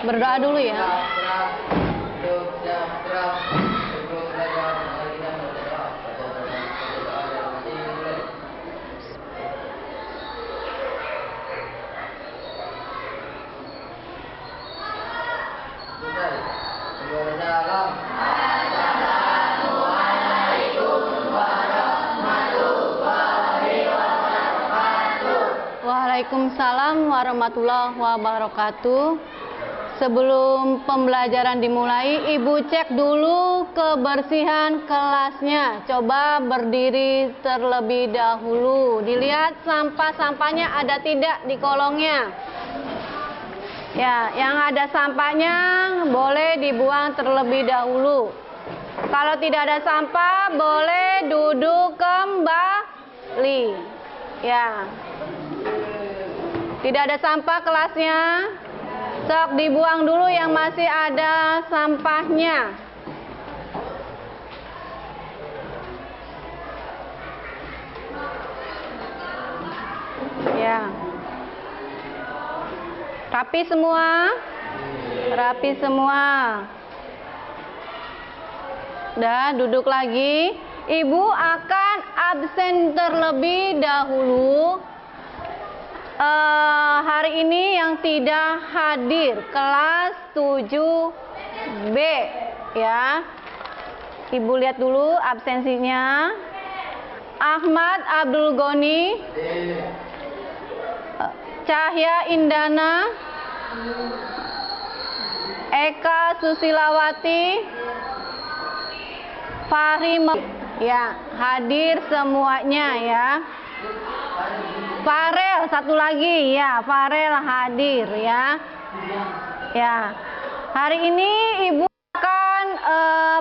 Berdoa dulu ya. Waalaikumsalam warahmatullahi wabarakatuh. Sebelum pembelajaran dimulai, Ibu cek dulu kebersihan kelasnya. Coba berdiri terlebih dahulu. Dilihat sampah-sampahnya ada tidak di kolongnya. Ya, yang ada sampahnya boleh dibuang terlebih dahulu. Kalau tidak ada sampah, boleh duduk kembali. Ya. Tidak ada sampah kelasnya. Sok dibuang dulu yang masih ada sampahnya. Ya. Rapi semua? Rapi semua. Udah, duduk lagi. Ibu akan absen terlebih dahulu. Hari ini yang tidak hadir kelas 7B ya. Ibu lihat dulu absensinya. Ahmad Abdul Goni, Cahya Indana, Eka Susilawati, Fahri ya, hadir semuanya ya. Farel satu lagi ya, Farel hadir ya. Ya. Hari ini Ibu akan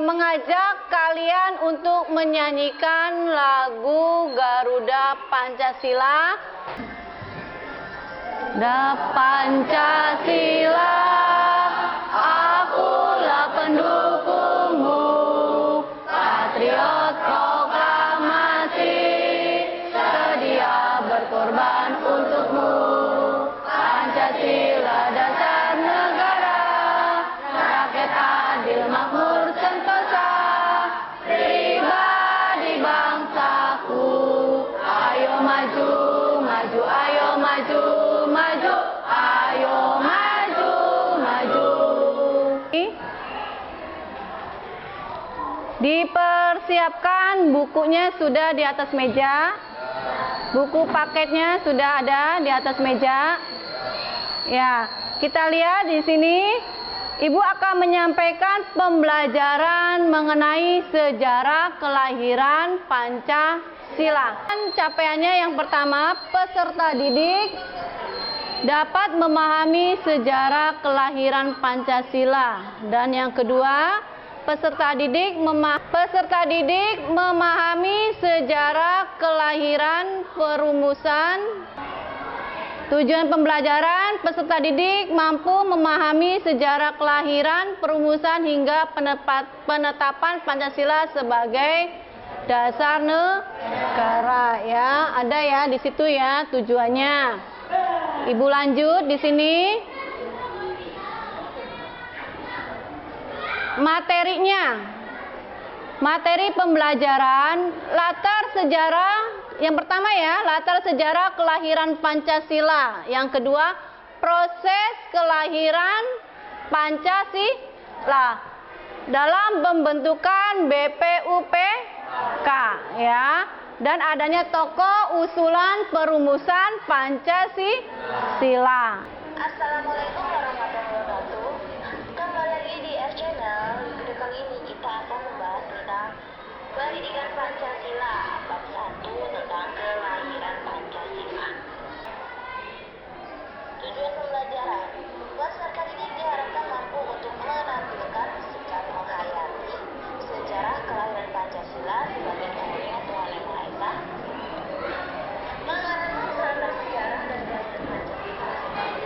mengajak kalian untuk menyanyikan lagu Garuda Pancasila. Pancasila, akulah pendukungmu, patriot proklamasi, sedia berkorban untukmu. Pancasila dasar negara, rakyat adil makmur sentosa, pribadi bangsaku. Ayo maju, maju, ayo maju, maju, ayo maju, maju. Dipersiapkan bukunya sudah di atas meja. Buku paketnya sudah ada di atas meja. Ya, kita lihat di sini Ibu akan menyampaikan pembelajaran mengenai sejarah kelahiran Pancasila. Capaiannya yang pertama, peserta didik dapat memahami sejarah kelahiran Pancasila. Dan yang kedua, peserta didik memahami sejarah kelahiran perumusan. Tujuan pembelajaran, peserta didik mampu memahami sejarah kelahiran, perumusan hingga penetapan Pancasila sebagai dasar negara ya. Ada ya di situ ya tujuannya. Ibu lanjut di sini. Materinya, materi pembelajaran, latar sejarah, yang pertama ya, latar sejarah kelahiran Pancasila. Yang kedua, proses kelahiran Pancasila dalam pembentukan BPUPK ya, dan adanya tokoh usulan perumusan Pancasila. Assalamualaikum warahmatullahi wabarakatuh. Kembali lagi di Channel. Video kali ini kita akan membahas tentang pendidikan Pancasila bab 1 tentang kelahiran Pancasila. Tujuan pembelajaran, peserta didik diharapkan mampu untuk menampilkan secara menghayati sejarah kelahiran Pancasila sebagai turunnya Tuhan Yang Maha Esa, mengenal latar sejarah dan kelahiran Pancasila sebagai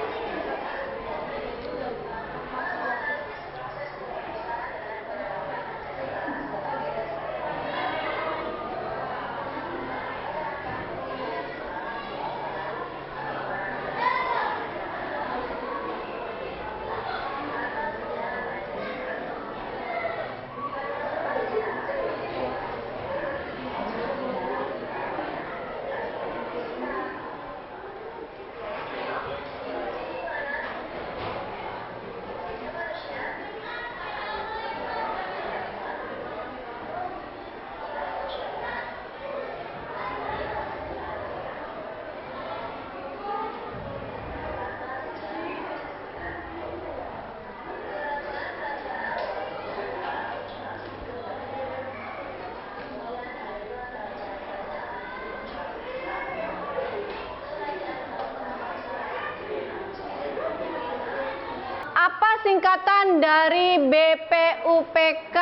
singkatan dari BPUPK?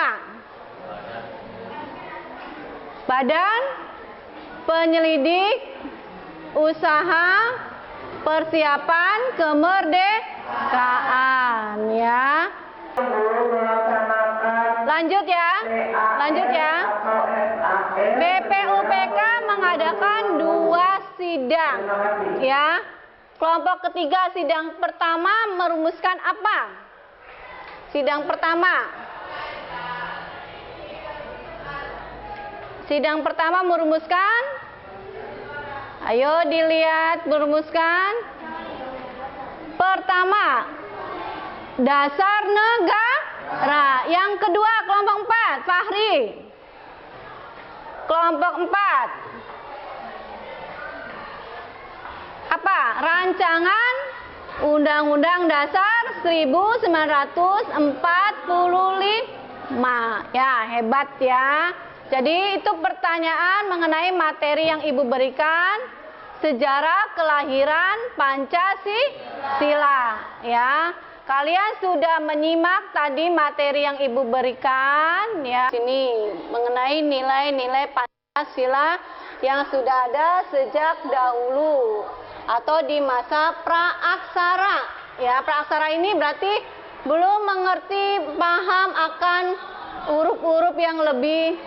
Badan Penyelidik Usaha Persiapan Kemerdekaan, ya. Lanjut ya. BPUPK mengadakan 2 sidang, ya. Kelompok ketiga sidang pertama merumuskan apa? Sidang pertama merumuskan. Ayo dilihat merumuskan. Pertama, dasar negara. Yang kedua, kelompok 4, Fahri. Kelompok 4. Apa? Rancangan Undang-Undang Dasar 1945. Ya, hebat ya. Jadi itu pertanyaan mengenai materi yang Ibu berikan, sejarah kelahiran Pancasila, ya. Kalian sudah menyimak tadi materi yang Ibu berikan, ya. Sini mengenai nilai-nilai Pancasila yang sudah ada sejak dahulu atau di masa praaksara, ya. Praaksara ini berarti belum mengerti, paham akan huruf-huruf yang lebih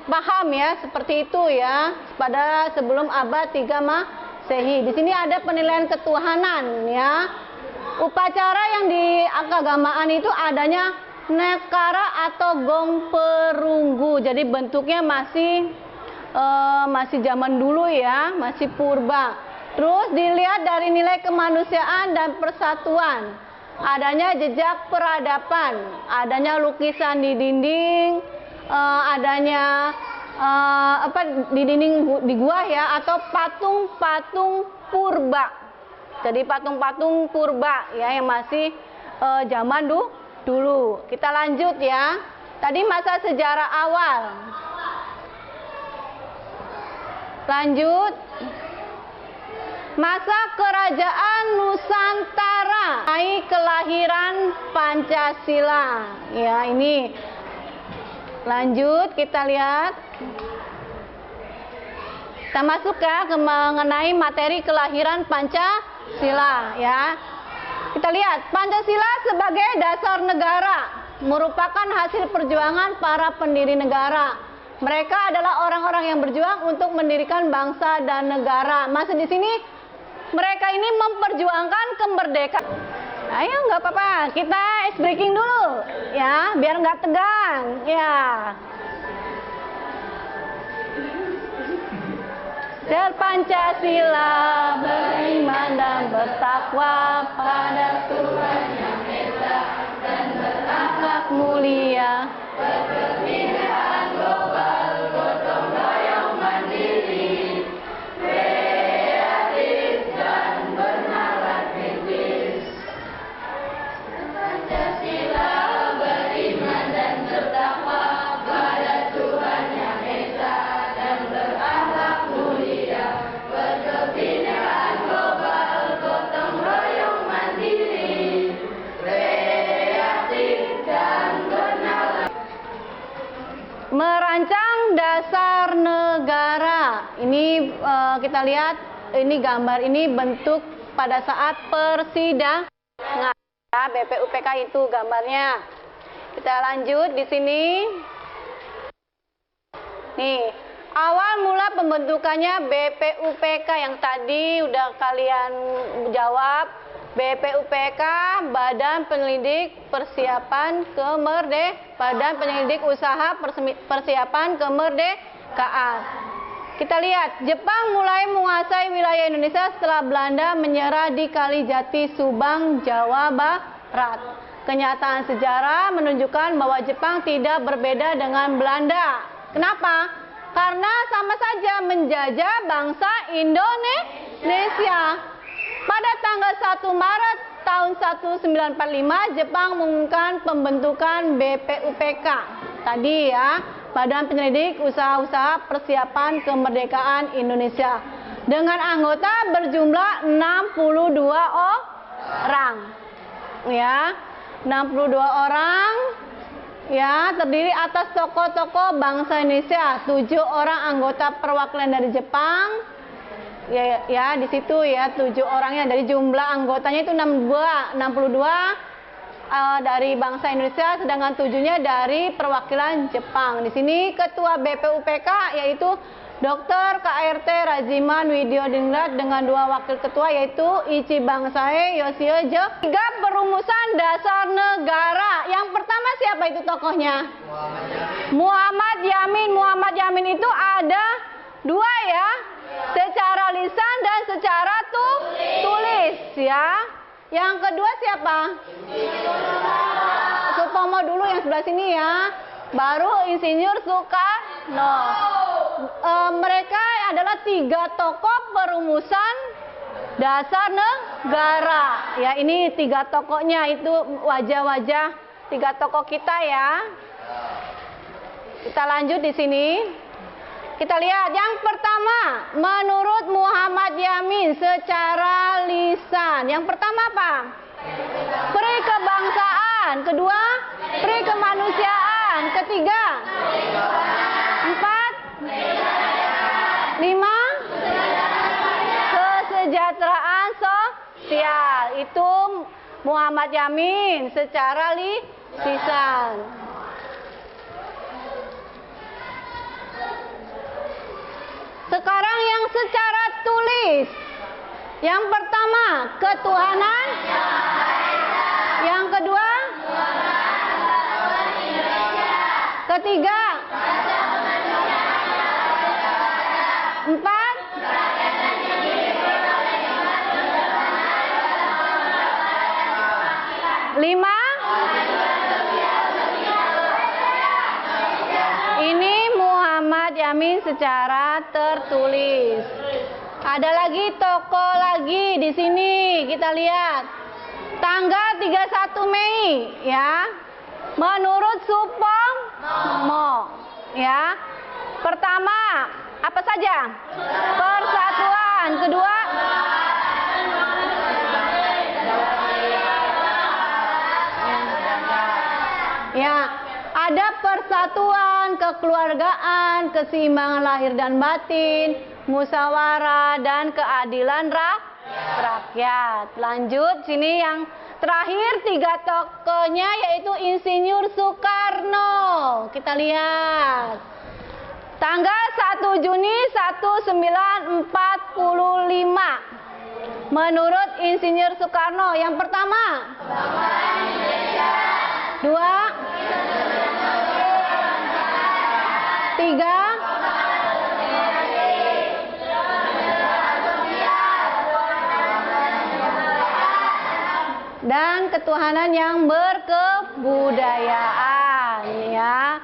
paham, ya, seperti itu, ya, pada sebelum abad 3 Masehi. Di sini ada penilaian ketuhanan, ya. Upacara yang di keagamaan itu adanya nekara atau gong perunggu. Jadi bentuknya masih zaman dulu, ya, masih purba. Terus dilihat dari nilai kemanusiaan dan persatuan. Adanya jejak peradaban, adanya lukisan di dinding, adanya di dinding di gua, ya, atau patung-patung purba. Jadi patung-patung purba, ya, yang masih zaman dulu. Kita lanjut, ya. Tadi masa sejarah awal. Lanjut. Masa kerajaan Nusantara, kelahiran Pancasila. Ya, ini. Lanjut, kita lihat. Kita masuk ya ke mengenai materi kelahiran Pancasila, ya. Kita lihat, Pancasila sebagai dasar negara merupakan hasil perjuangan para pendiri negara. Mereka adalah orang-orang yang berjuang untuk mendirikan bangsa dan negara. Maksud di sini, mereka ini memperjuangkan kemerdekaan. Ayo, nggak apa-apa, kita ice breaking dulu, ya, biar nggak tegang, ya. Pancasila beriman dan bertakwa pada Tuhan Yang Esa dan berakhlak mulia. Berkebinekaan global, gotong royong mandiri, kreatif dan bernalar kritis. Pancasila beriman dan bertakwa pada Tuhan Yang Esa dan berakhlak mulia. Berkebinekaan global, gotong royong mandiri, kreatif dan bernalar. Merancang dasar negara. Ini kita lihat, ini gambar, ini bentuk pada saat persidangan. BPUPK itu gambarnya. Kita lanjut di sini. Nih, awal mula pembentukannya BPUPK yang tadi udah kalian jawab. BPUPK, Badan Penyelidik Persiapan Badan Penyelidik Usaha Persiapan Kemerdekaan. Kita lihat, Jepang mulai menguasai wilayah Indonesia setelah Belanda menyerah di Kalijati, Subang, Jawa Barat. Kenyataan sejarah menunjukkan bahwa Jepang tidak berbeda dengan Belanda. Kenapa? Karena sama saja menjajah bangsa Indonesia. Pada tanggal 1 Maret tahun 1945, Jepang mengumumkan pembentukan BPUPK. Tadi, ya, Badan Penyelidik Usaha-Usaha Persiapan Kemerdekaan Indonesia. Dengan anggota berjumlah 62 orang. ya. 62 orang ya, terdiri atas tokoh-tokoh bangsa Indonesia, 7 orang anggota perwakilan dari Jepang. Ya, di situ ya 7 orangnya, dari jumlah anggotanya itu 62 dari bangsa Indonesia, sedangkan 7-nya dari perwakilan Jepang. Di sini ketua BPUPK yaitu Dr. KRT Raziman Widyodingrat dengan 2 wakil ketua yaitu Ichi Bangsae Yoshiojo. 3 perumusan dasar negara. Yang pertama siapa itu tokohnya? Muhammad Yamin. Muhammad Yamin itu ada 2 ya, secara lisan dan secara tulis ya. Yang kedua siapa? Supomo dulu yang sebelah sini ya. Baru Insinyur Soekarno. Mereka adalah 3 tokoh perumusan dasar negara. Ya, ini 3 tokohnya, itu wajah-wajah 3 tokoh kita ya. Kita lanjut di sini. Kita lihat yang pertama, menurut Muhammad Yamin secara lisan. Yang pertama apa? Peri kebangsaan. Kedua, peri kemanusiaan. Ketiga, 4, 5, kesejahteraan sosial. Itu Muhammad Yamin secara lisan. Sekarang yang secara tulis. Yang pertama, ketuhanan. Yang kedua, ketiga, 4, 5. Ini Muhammad Yamin secara tertulis. Ada lagi tokoh lagi di sini, kita lihat. Tanggal 31 Mei ya. Menurut Supomo ya. Pertama, apa saja? Persatuan. Kedua, ya, ada persatuan, kekeluargaan, keseimbangan lahir dan batin, musyawarah dan keadilan rakyat. Lanjut sini yang terakhir 3 tokohnya yaitu Insinyur Soekarno. Kita lihat. Tanggal 1 Juni 1945. Menurut Insinyur Soekarno, yang pertama, 2, 3, dan ketuhanan yang berkebudayaan ya.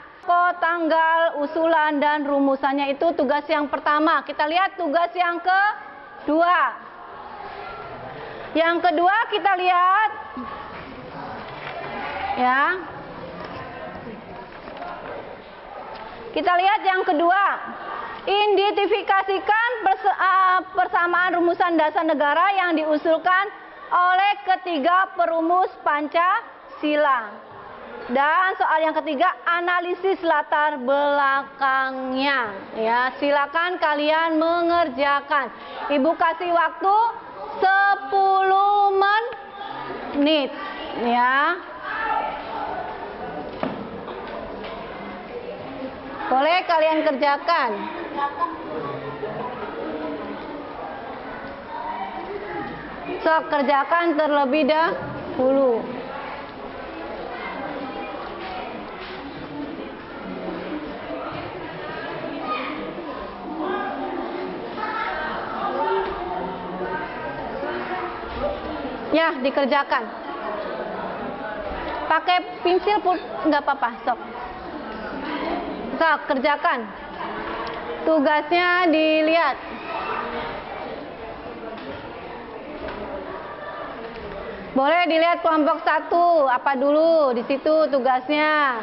Tanggal, usulan dan rumusannya itu tugas yang pertama. Kita lihat tugas yang kedua. Yang kedua kita lihat ya. Kita lihat yang kedua. Identifikasikan persamaan rumusan dasar negara yang diusulkan oleh ketiga perumus Pancasila. Dan soal yang ketiga, analisis latar belakangnya. Ya, silakan kalian mengerjakan. Ibu kasih waktu 10 menit. Ya. Boleh kalian kerjakan. Sok kerjakan terlebih dahulu. Ya, dikerjakan. Pakai pensil pun nggak apa-apa, sok. Sok, kerjakan. Tugasnya dilihat. Boleh dilihat kelompok 1, apa dulu di situ tugasnya.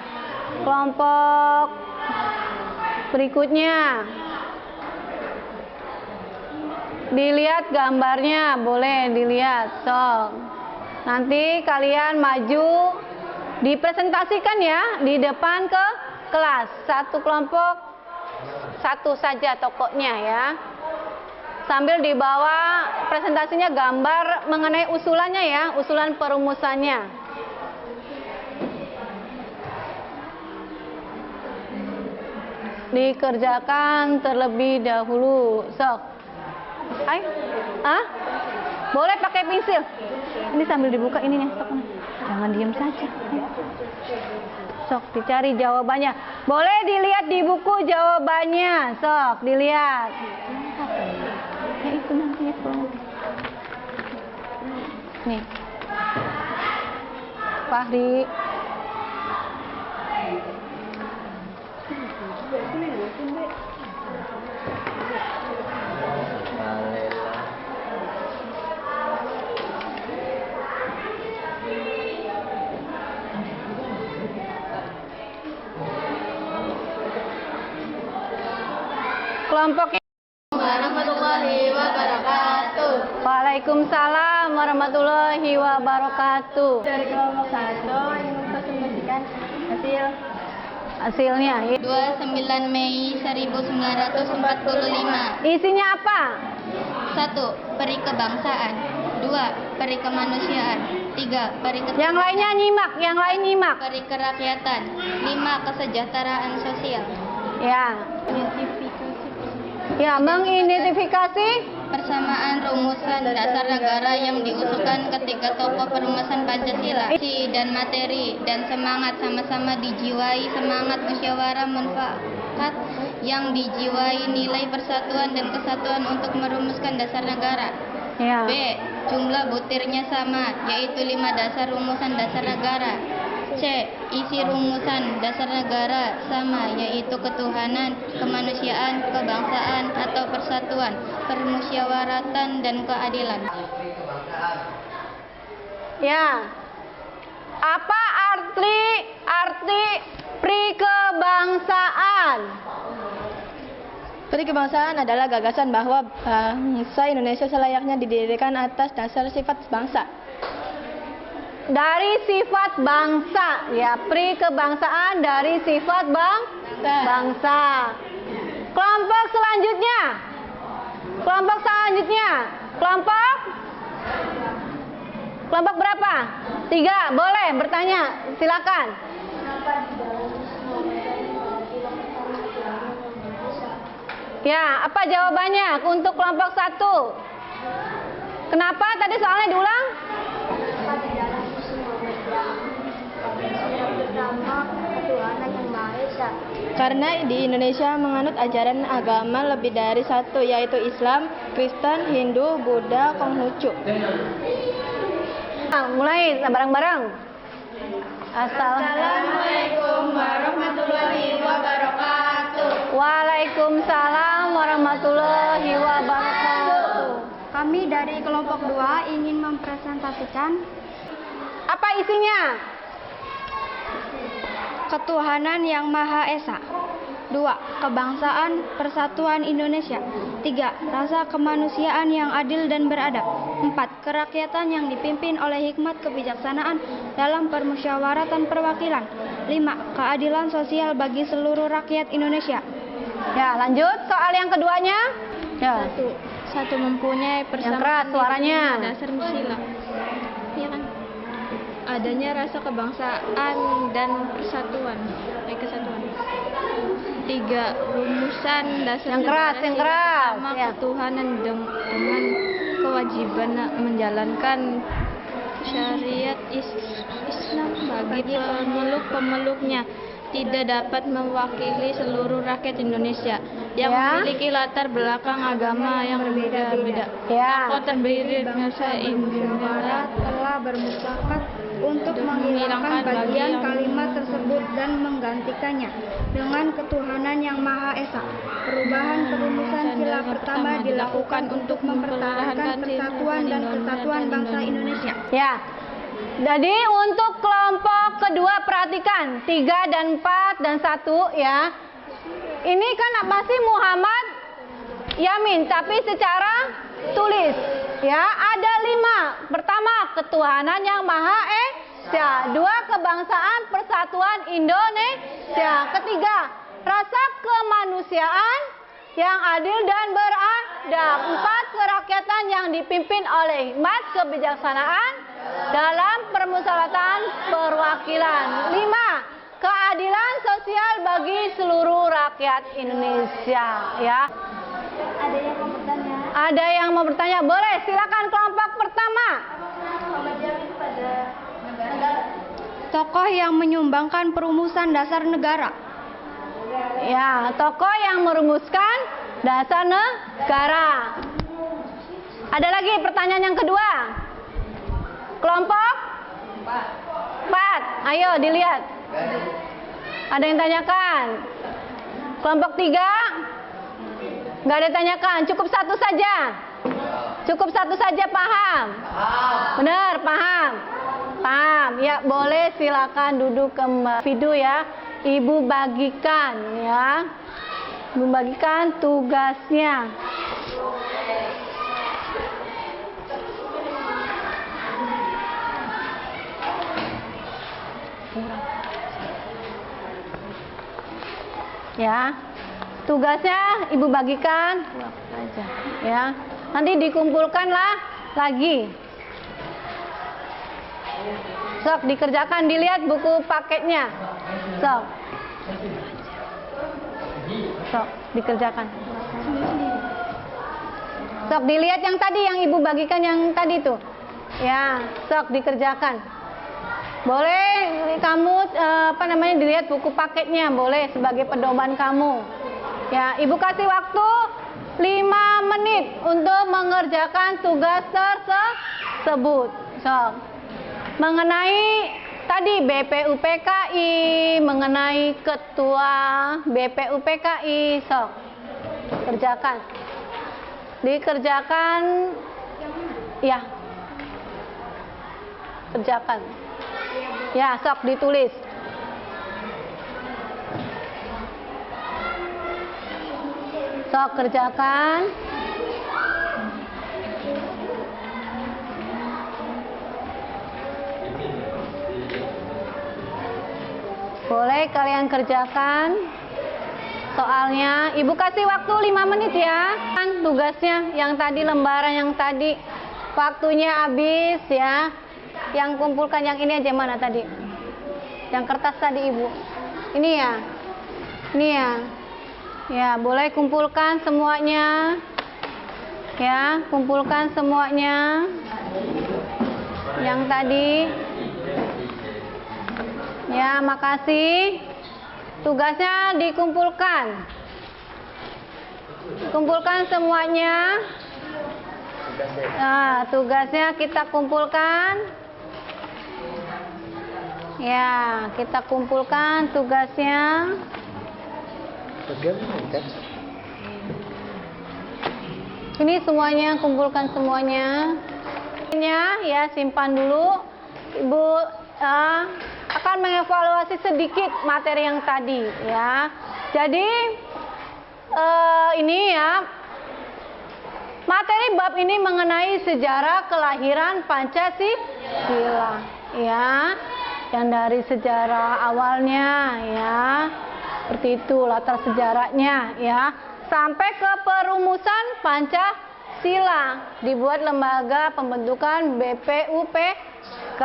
Kelompok berikutnya. Dilihat gambarnya, boleh dilihat, sok. Nanti kalian maju dipresentasikan ya di depan ke kelas. Satu kelompok, satu saja tokohnya ya. Sambil dibawa presentasinya gambar mengenai usulannya ya, usulan perumusannya. Dikerjakan terlebih dahulu. Sok. Ayo. Boleh pakai pensil. Ini sambil dibuka ininya. Sok. Jangan diam saja. Ayo. Sok dicari jawabannya. Boleh dilihat di buku jawabannya. Sok dilihat. Ya itu nanti ya kalau nih Fahri. Kelompok Warahmatullahi wabarakatuh. Waalaikumsalam warahmatullahi wabarakatuh. Dari kelompok 1 ingin mempresentasikan Hasilnya 29 Mei 1945. isinya apa? 1. Peri kebangsaan. 2. Peri kemanusiaan. 3. Peri Yang lainnya nyimak, yang lain nyimak. Peri kerakyatan. 5. Kesejahteraan sosial. Ya, mengidentifikasi Persamaan rumusan dasar negara yang diusulkan ketiga tokoh perumusan Pancasila. Isi dan materi dan semangat sama-sama dijiwai semangat musyawarah mufakat yang dijiwai nilai persatuan dan kesatuan untuk merumuskan dasar negara. ya. B. Jumlah butirnya sama, yaitu 5 dasar rumusan dasar negara. C. Isi rumusan dasar negara sama, yaitu ketuhanan, kemanusiaan, kebangsaan atau persatuan, permusyawaratan dan keadilan. Ya. Apa arti prikebangsaan? Peri kebangsaan adalah gagasan bahwa bangsa Indonesia selayaknya didirikan atas dasar sifat bangsa. Dari sifat bangsa, ya, prikebangsaan dari sifat bangsa. Kelompok selanjutnya. Kelompok berapa? 3, boleh bertanya, silakan. Ya, apa jawabannya untuk kelompok 1? Kenapa tadi soalnya diulang? Karena di Indonesia menganut ajaran agama lebih dari satu, yaitu Islam, Kristen, Hindu, Buddha, Konghucu. Mulai bareng-bareng. Assalamualaikum warahmatullahi wabarakatuh. Waalaikumsalam warahmatullahi wabarakatuh. Kami dari kelompok 2 ingin mempresentasikan Apa isinya? ketuhanan yang Maha Esa. 2. Kebangsaan persatuan Indonesia. 3. Rasa kemanusiaan yang adil dan beradab. 4. Kerakyatan yang dipimpin oleh hikmat kebijaksanaan dalam permusyawaratan perwakilan. 5. Keadilan sosial bagi seluruh rakyat Indonesia. Ya, lanjut soal yang keduanya. Ya. 1. Mempunyai Yang keras suaranya. dasar sila. Iya kan? Adanya rasa kebangsaan dan kesatuan. 3. Rumusan dasar Yang keras, negara yang sila keras. pertama Ya. ketuhanan dengan kewajiban menjalankan syariat Islam bagi pemeluk-pemeluknya, tidak dapat mewakili seluruh rakyat Indonesia yang Ya. memiliki latar belakang agama yang berbeda-beda. Ya. Tokoh terdiri bangsa Indonesia Telah bermufakat untuk menghilangkan bagian kalimat tersebut dan menggantikannya dengan ketuhanan yang Maha Esa. Perubahan perumusan sila pertama dilakukan untuk mempertahankan persatuan dan kesatuan bangsa Indonesia. Ya. Jadi untuk kelompok kedua perhatikan 3 dan 4 dan 1 ya. Ini kan apa sih Muhammad Yamin, tapi secara tulis. Ya, ada 5. Pertama, ketuhanan yang Maha Esa. 2, kebangsaan persatuan Indonesia. Ketiga, rasa kemanusiaan yang adil dan beradab. 4, kerakyatan yang dipimpin oleh hikmat kebijaksanaan dalam permusyawaratan perwakilan. 5, keadilan sosial bagi seluruh rakyat Indonesia. Ya. Ada yang mau bertanya? Boleh, silakan kelompok pertama. Tokoh yang menyumbangkan perumusan dasar negara. Ya, tokoh yang merumuskan dasar negara. Ada lagi pertanyaan yang kedua. Kelompok 4. Ayo dilihat. Ada yang tanyakan? Kelompok 3? Nggak ada tanyakan, cukup 1 saja. Cukup 1 saja, paham? Benar, paham? Paham. Ya, boleh silakan duduk kembali. Video ya. Ibu bagikan ya. Ibu bagikan tugasnya. Ya. Tugasnya Ibu bagikan aja ya. Nanti dikumpulkanlah lagi. Sok dikerjakan, dilihat buku paketnya. Sok dikerjakan. Sok dilihat yang tadi, yang Ibu bagikan yang tadi tuh. Ya, sok dikerjakan. Boleh kamu dilihat buku paketnya, boleh sebagai pedoman kamu. Ya, Ibu kasih waktu 5 menit untuk mengerjakan tugas tersebut. Sok. Mengenai tadi BPUPKI, mengenai ketua BPUPKI, sok kerjakan. Dikerjakan, ya. Kerjakan. Ya, sok ditulis. Sok kerjakan. Boleh kalian kerjakan soalnya. Ibu kasih waktu 5 menit ya. Kan tugasnya yang tadi, lembaran yang tadi waktunya habis ya. Yang kumpulkan yang ini aja, mana tadi? Yang kertas tadi Ibu. Ini ya. Ini ya. Ya, boleh kumpulkan semuanya. Ya, kumpulkan semuanya. Yang tadi. Ya, makasih. Tugasnya dikumpulkan. Kumpulkan semuanya. Nah, tugasnya kita kumpulkan. Ya, kita kumpulkan tugasnya. Ini semuanya, kumpulkan semuanya. Ya, simpan dulu. Ibu akan mengevaluasi sedikit materi yang tadi ya. Jadi ini ya, materi bab ini mengenai sejarah kelahiran Pancasila ya, yang dari sejarah awalnya ya, seperti itu latar sejarahnya ya, sampai ke perumusan Pancasila, dibuat lembaga pembentukan BPUPK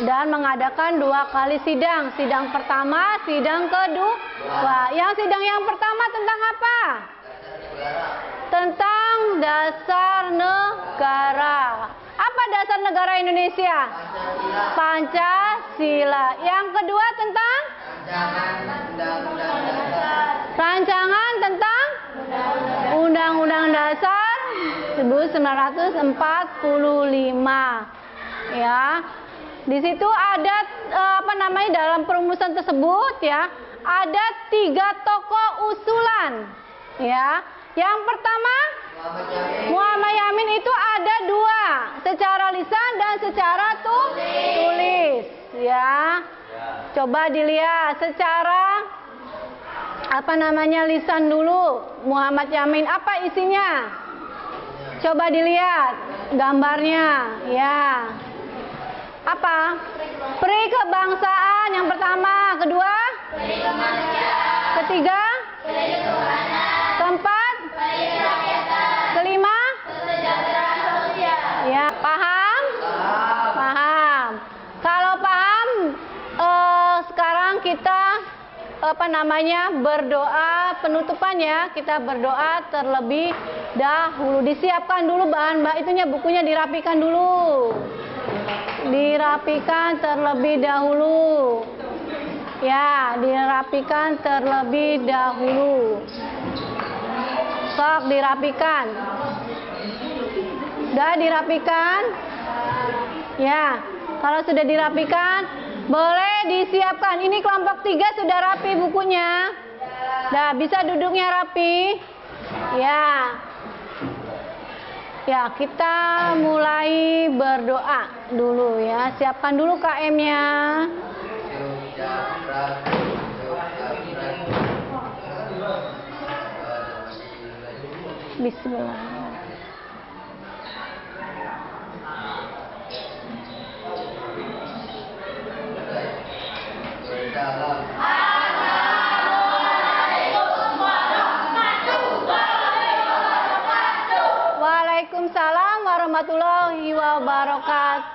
dan mengadakan 2 kali sidang. Sidang pertama, sidang kedua. Yang sidang yang pertama tentang apa? Tentang dasar negara. Apa dasar negara Indonesia? Pancasila. Yang kedua tentang rancangan tentang Undang-Undang Dasar 1945. Ya. Di situ ada dalam perumusan tersebut ya, ada 3 tokoh usulan. Ya. Yang pertama, Muhammad Yamin itu ada 2, secara lisan dan secara tulis. Ya. Coba dilihat secara lisan dulu. Muhammad Yamin apa isinya? Coba dilihat gambarnya, ya. Apa? Peri kebangsaan yang pertama, kedua? Peri kemanusiaan. Ketiga? Peri ketuhanan. Keempat? Peri kerakyatan. Kelima? Kesejahteraan sosial. Ya, paham? Paham. Kalau paham, sekarang kita berdoa penutupannya. Kita berdoa terlebih dahulu. Disiapkan dulu bukunya dirapikan dulu. Dirapikan terlebih dahulu. Ya, dirapikan terlebih dahulu. Sok dirapikan. Sudah dirapikan? Ya, kalau sudah dirapikan, boleh disiapkan. Ini kelompok 3 sudah rapi bukunya. Nah, bisa duduknya rapi. Ya. Ya, kita mulai berdoa dulu ya. Siapkan dulu KM-nya. Bismillah. Waalaikumsalam warahmatullahi wabarakatuh.